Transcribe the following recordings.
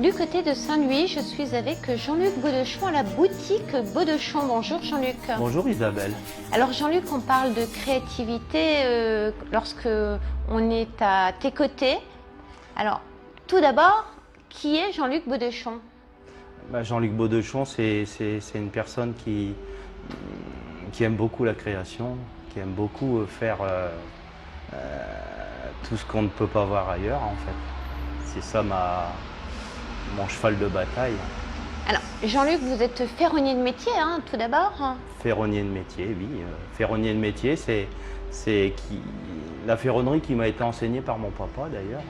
Du côté de Saint-Louis, je suis avec Jean-Luc Baudechon à la boutique Baudechon. Bonjour Jean-Luc. Bonjour Isabelle. Alors Jean-Luc, on parle de créativité lorsque on est à tes côtés. Alors, tout d'abord, qui est Jean-Luc Baudechon? Jean-Luc Baudechon, c'est une personne qui aime beaucoup la création, qui aime beaucoup faire tout ce qu'on ne peut pas voir ailleurs en fait. C'est ça mon cheval de bataille. Alors, Jean-Luc, vous êtes ferronnier de métier, hein, tout d'abord. Ferronnier de métier, oui. Ferronnier de métier, c'est la ferronnerie qui m'a été enseignée par mon papa d'ailleurs.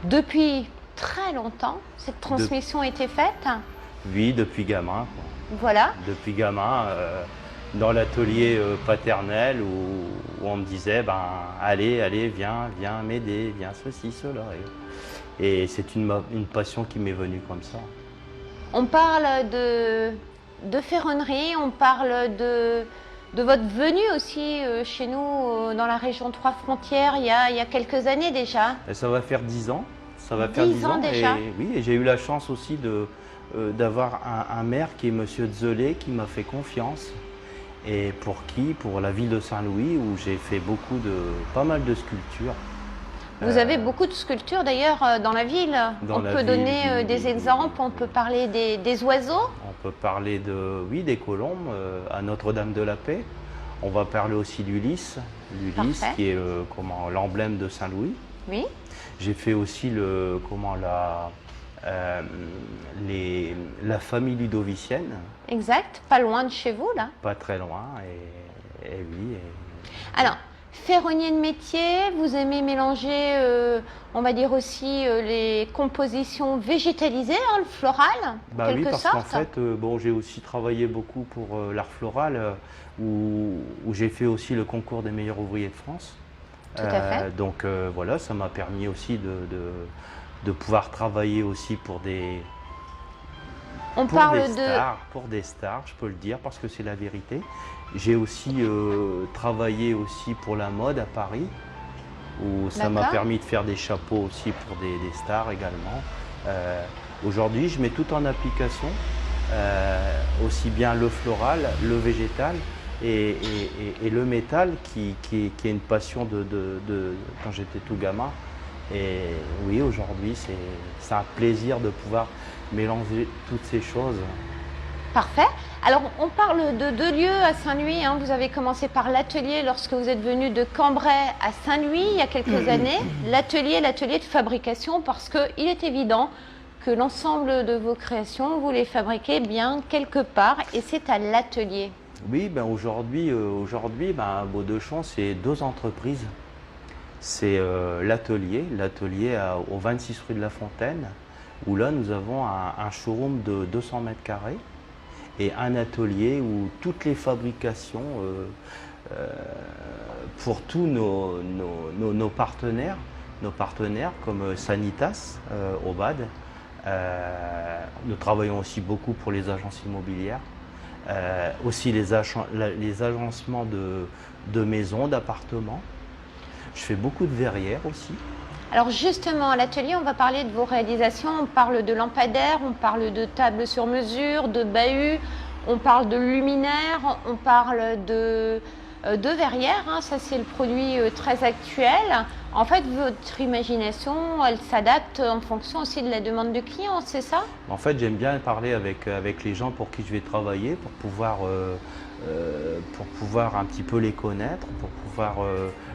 Depuis très longtemps, cette transmission a été faite? Oui, depuis gamin. Voilà. Depuis gamin, dans l'atelier paternel où on me disait, allez, viens m'aider, viens ceci, cela. Et c'est une passion qui m'est venue comme ça. On parle de ferronnerie, on parle de votre venue aussi chez nous dans la région Trois-Frontières il y a quelques années déjà. Et ça va faire 10 ans. Ça va 10 faire 10 ans ans déjà. Et j'ai eu la chance aussi d'avoir un maire qui est Monsieur Zellet qui m'a fait confiance. Et pour la ville de Saint-Louis où j'ai fait pas mal de sculptures. Vous avez beaucoup de sculptures d'ailleurs dans la ville. On peut donner des exemples, on peut parler des oiseaux. On peut parler des colombes à Notre-Dame de la Paix. On va parler aussi d'Ulysse, qui est l'emblème de Saint-Louis. Oui. J'ai fait aussi la famille ludovicienne. Exact, pas loin de chez vous là. Pas très loin, et oui. Alors, ferronnier de métier, vous aimez mélanger, on va dire aussi, les compositions végétalisées, hein, le floral, en quelque oui, parce sorte. qu'en fait, j'ai aussi travaillé beaucoup pour l'art floral, où j'ai fait aussi le concours des meilleurs ouvriers de France. Tout à fait. Donc voilà, ça m'a permis aussi de pouvoir travailler aussi pour des stars, je peux le dire, parce que c'est la vérité. J'ai aussi travaillé aussi pour la mode à Paris, où ça m'a permis de faire des chapeaux aussi pour des stars également. Aujourd'hui, je mets tout en application, aussi bien le floral, le végétal et le métal, qui est une passion de quand j'étais tout gamin. Et oui, aujourd'hui, c'est un plaisir de pouvoir mélanger toutes ces choses. Parfait. Alors, on parle de deux lieux à Saint-Louis. Hein. Vous avez commencé par l'atelier lorsque vous êtes venu de Cambrai à Saint-Louis il y a quelques années. L'atelier de fabrication, parce qu'il est évident que l'ensemble de vos créations, vous les fabriquez bien quelque part, et c'est à l'atelier. Oui, aujourd'hui, Baudechon, c'est 2 entreprises. C'est l'atelier au 26 rue de la Fontaine, où là nous avons un showroom de 200 mètres carrés et un atelier où toutes les fabrications pour tous nos partenaires comme Sanitas au BAD. Nous travaillons aussi beaucoup pour les agences immobilières, aussi les agencements de maisons, d'appartements. Je fais beaucoup de verrières aussi. Alors justement, à l'atelier, on va parler de vos réalisations. On parle de lampadaires, on parle de tables sur mesure, de bahuts, on parle de luminaires, on parle de verrières. Hein. Ça, c'est le produit très actuel. En fait, votre imagination, elle s'adapte en fonction aussi de la demande du client, c'est ça? En fait, j'aime bien parler avec les gens pour qui je vais travailler, pour pouvoir un petit peu les connaître, pour pouvoir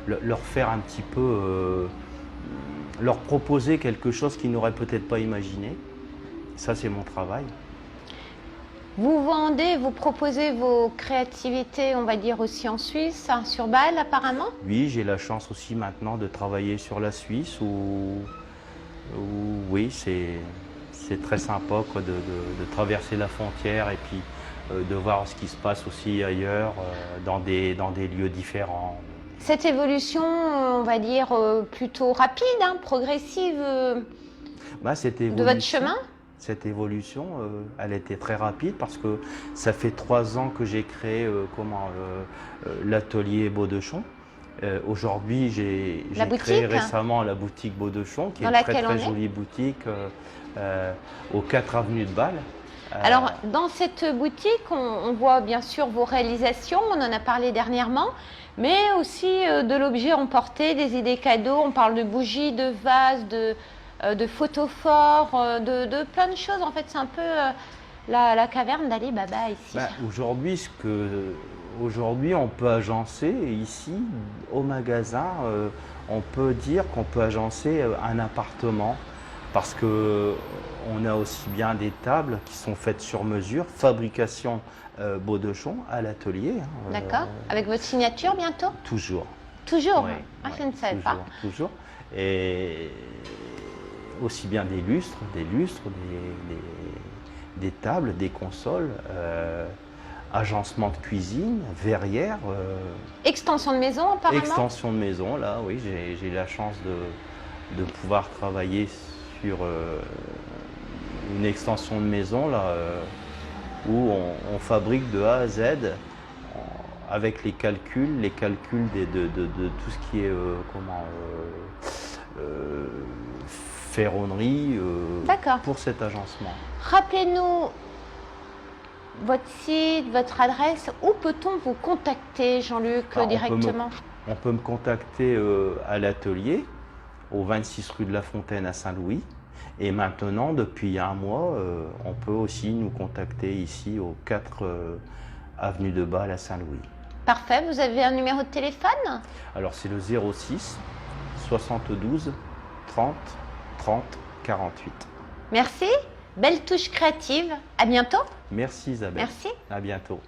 leur faire un petit peu, leur proposer quelque chose qu'ils n'auraient peut-être pas imaginé. Ça, c'est mon travail. Vous vendez, vous proposez vos créativités, on va dire aussi en Suisse, hein, sur Bâle apparemment? Oui, j'ai la chance aussi maintenant de travailler sur la Suisse, où oui, c'est très sympa quoi, de traverser la frontière et puis de voir ce qui se passe aussi ailleurs, dans des lieux différents. Cette évolution, on va dire, plutôt rapide, hein, progressive de votre chemin? Cette évolution, elle était très rapide parce que ça fait 3 ans que j'ai créé l'atelier Baudechon. Aujourd'hui, j'ai La créé boutique récemment la boutique Baudechon, qui est Dans une très laquelle on très est jolie boutique aux 4 avenues de Bâle. Alors, dans cette boutique, on voit bien sûr vos réalisations, on en a parlé dernièrement, mais aussi de l'objet emporté, des idées cadeaux. On parle de bougies, de vases, de photophores, de plein de choses. En fait, c'est un peu la caverne d'Ali Baba ici. Aujourd'hui, on peut agencer ici, au magasin, on peut dire qu'on peut agencer un appartement parce que on a aussi bien des tables qui sont faites sur mesure, fabrication Baudechon à l'atelier. D'accord. Avec votre signature bientôt? Toujours. Toujours? Oui, Ah, oui, je ne savais pas. Toujours. Et aussi bien des lustres, des tables, des consoles, agencement de cuisine, verrière. Extension de maison apparemment? Extension de maison, là, oui, j'ai eu la chance de pouvoir travailler sur une extension de maison là, où on fabrique de A à Z avec les calculs de tout ce qui est ferronnerie pour cet agencement. Rappelez-nous votre site, votre adresse. Où peut-on vous contacter, Jean-Luc, directement? On peut me contacter à l'atelier, au 26 rue de la Fontaine à Saint-Louis. Et maintenant, depuis un mois, on peut aussi nous contacter ici au 4 avenue de Bâle à Saint-Louis. Parfait. Vous avez un numéro de téléphone? Alors, c'est le 06 72 30 30 48. Merci. Belle touche créative. À bientôt. Merci Isabelle. Merci. À bientôt.